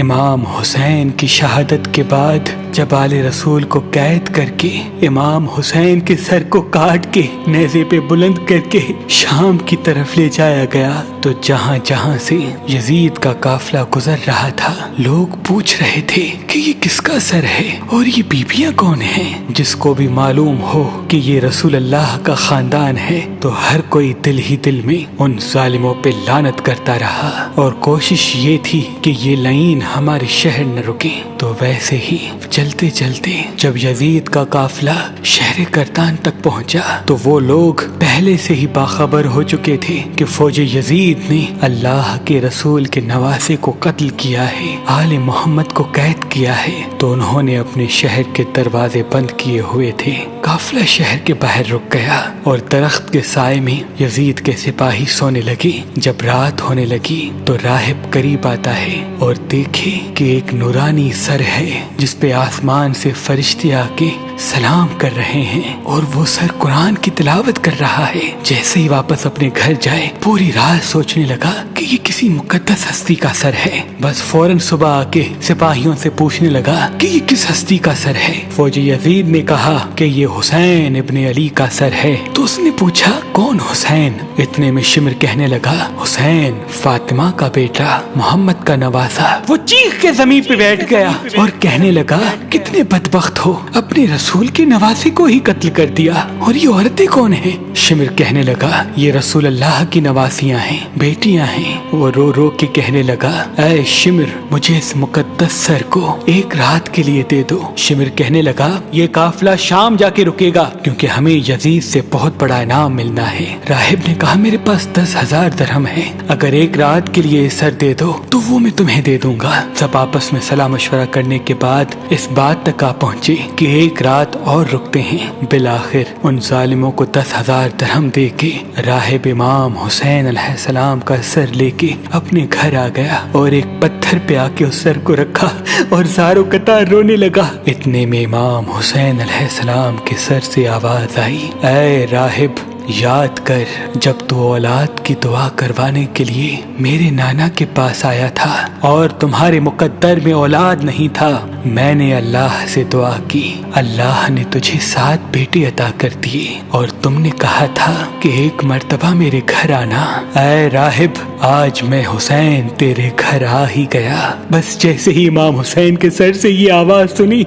امام حسین کی شہادت کے بعد جب آل رسول کو قید کر کے امام حسین کے سر کو کاٹ کے نیزے پہ بلند کر کے شام کی طرف لے جایا گیا تو جہاں جہاں سے یزید کا قافلہ گزر رہا تھا لوگ پوچھ رہے تھے کہ یہ کس کا سر ہے اور یہ بیبیاں کون ہیں۔ جس کو بھی معلوم ہو کہ یہ رسول اللہ کا خاندان ہے تو ہر کوئی دل ہی دل میں ان ظالموں پہ لعنت کرتا رہا اور کوشش یہ تھی کہ یہ لعین ہمارے شہر نہ رکے۔ تو ویسے ہی چلتے چلتے جب یزید کا قافلہ شہر کرتان تک پہنچا تو وہ لوگ پہلے سے ہی باخبر ہو چکے تھے کہ فوج یزید نے اللہ کے رسول کے نواسے کو قتل کیا ہے، آل محمد کو قید کیا ہے، تو انہوں نے اپنے شہر کے دروازے بند کیے ہوئے تھے۔ قافلہ شہر کے باہر رک گیا اور درخت کے سائے میں یزید کے سپاہی سونے لگے۔ جب رات ہونے لگی تو راہب قریب آتا ہے اور دیکھے کہ ایک نورانی سر ہے جس پہ آسمان سے فرشتے آ کے سلام کر رہے ہیں اور وہ سر قرآن کی تلاوت کر رہا ہے۔ جیسے ہی واپس اپنے گھر جائے پوری رات سوچنے لگا کہ یہ کسی مقدس ہستی کا سر ہے۔ بس فوراً صبح آ کے سپاہیوں سے پوچھنے لگا کہ یہ کس ہستی کا سر ہے۔ فوج یزید نے کہا کہ یہ حسین ابن علی کا سر ہے۔ تو اس نے پوچھا کون حسین؟ اتنے میں شمر کہنے لگا حسین فاطمہ کا بیٹا، محمد کا نواسا۔ وہ چیخ کے زمین پہ بیٹھ گیا اور کہنے لگا کتنے بدبخت ہو، اپنے رسول کے نواسے کو ہی قتل کر دیا، اور یہ عورتیں کون ہیں؟ شمر کہنے لگا یہ رسول اللہ کی نواسیاں ہیں، بیٹیاں ہیں۔ وہ رو رو کے کہنے لگا اے شمر مجھے اس مقدس سر کو ایک رات کے لیے دے دو۔ شمر کہنے لگا یہ قافلہ شام جا کے رکے گا کیونکہ ہمیں یزید سے بہت بڑا انعام ملنا ہے۔ راہب نے کہا میرے پاس 10,000 درہم ہے، اگر ایک رات کے لیے سر دے دو تو وہ میں تمہیں دے دوں گا۔ سب آپس میں صلاح مشورہ کرنے کے بعد اس بات تک آ پہنچے کہ ایک رات اور رکتے ہیں۔ بالآخر ان ظالموں کو 10,000 درہم دے کے راہب امام حسین علیہ السلام کا سر لے کے اپنے گھر آ گیا اور ایک پتھر پہ آ کے اس سر کو رکھا اور زاروں قطار رونے لگا۔ اتنے میں امام حسین علیہ السلام کے سر سے آواز آئی اے راہب یاد کر جب تو اولاد کی دعا کروانے کے لیے میرے نانا کے پاس آیا تھا اور تمہارے مقدر میں اولاد نہیں تھا، میں نے اللہ سے دعا کی، اللہ نے تجھے 7 بیٹے عطا کر دیے اور تم نے کہا تھا کہ ایک مرتبہ میرے گھر آنا۔ اے راہب آج میں حسین تیرے گھر آ ہی گیا۔ بس جیسے ہی امام حسین کے سر سے یہ آواز سنی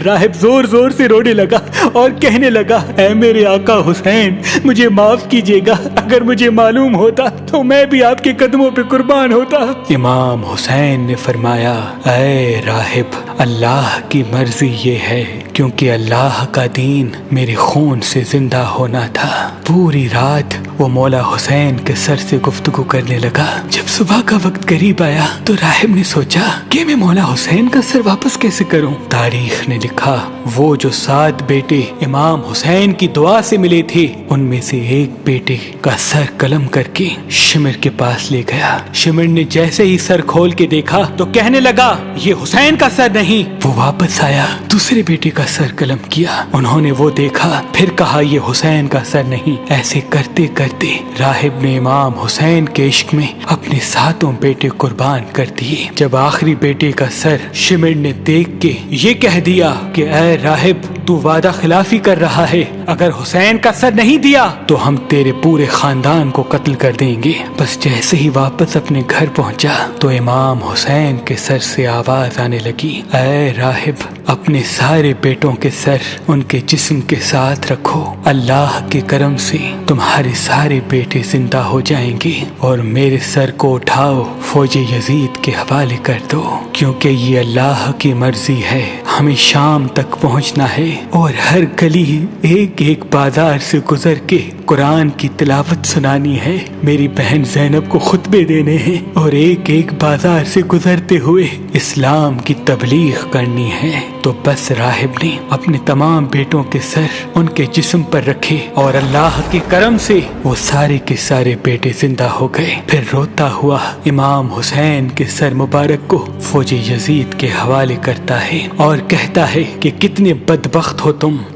راہب زور زور سے رونے لگا اور کہنے لگا اے میرے آقا حسین مجھے معاف کیجیے گا، اگر مجھے معلوم ہوتا تو میں بھی آپ کے قدموں پہ قربان ہوتا۔ امام حسین نے فرمایا اے راہب اللہ کی مرضی یہ ہے کیونکہ اللہ کا دین میرے خون سے زندہ ہونا تھا۔ پوری رات وہ مولا حسین کے سر سے گفتگو کرنے لگا۔ جب صبح کا وقت قریب آیا تو راہب نے سوچا کہ میں مولا حسین کا سر واپس کیسے کروں۔ تاریخ نے لکھا وہ جو 7 بیٹے امام حسین کی دعا سے ملے تھے ان میں سے ایک بیٹے کا سر قلم کر کے شمر کے پاس لے گیا۔ شمر نے جیسے ہی سر کھول کے دیکھا تو کہنے لگا یہ حسین کا سر نہیں۔ وہ واپس آیا، دوسرے بیٹے کا سر قلم کیا، انہوں نے وہ دیکھا، پھر کہا یہ حسین کا سر نہیں۔ ایسے کرتے کرتے راہب نے امام حسین کے عشق میں اپنے 7 بیٹے قربان کر دیے۔ جب آخری بیٹے کا سر شمر نے دیکھ کے یہ کہہ دیا کہ اے راہب تو وعدہ خلافی کر رہا ہے، اگر حسین کا سر نہیں دیا تو ہم تیرے پورے خاندان کو قتل کر دیں گے۔ بس جیسے ہی واپس اپنے گھر پہنچا تو امام حسین کے سر سے آواز آنے لگی اے راہب اپنے سارے بیٹوں کے سر ان کے جسم کے ساتھ رکھو، اللہ کے کرم سے تمہارے سارے بیٹے زندہ ہو جائیں گے، اور میرے سر کو اٹھاؤ فوج یزید کے حوالے کر دو، کیونکہ یہ اللہ کی مرضی ہے، ہمیں شام تک پہنچنا ہے اور ہر گلی ایک ایک بازار سے گزر کے قرآن کی تلاوت سنانی ہے، میری بہن زینب کو خطبے دینے ہیں اور ایک ایک بازار سے گزرتے ہوئے اسلام کی تبلیغ کرنی ہے۔ تو بس راہب نے اپنے تمام بیٹوں کے سر ان کے جسم پر رکھے اور اللہ کے کرم سے وہ سارے کے سارے بیٹے زندہ ہو گئے۔ پھر روتا ہوا امام حسین کے سر مبارک کو فوج یزید کے حوالے کرتا ہے اور کہتا ہے کہ کتنے بدبخت ہو تم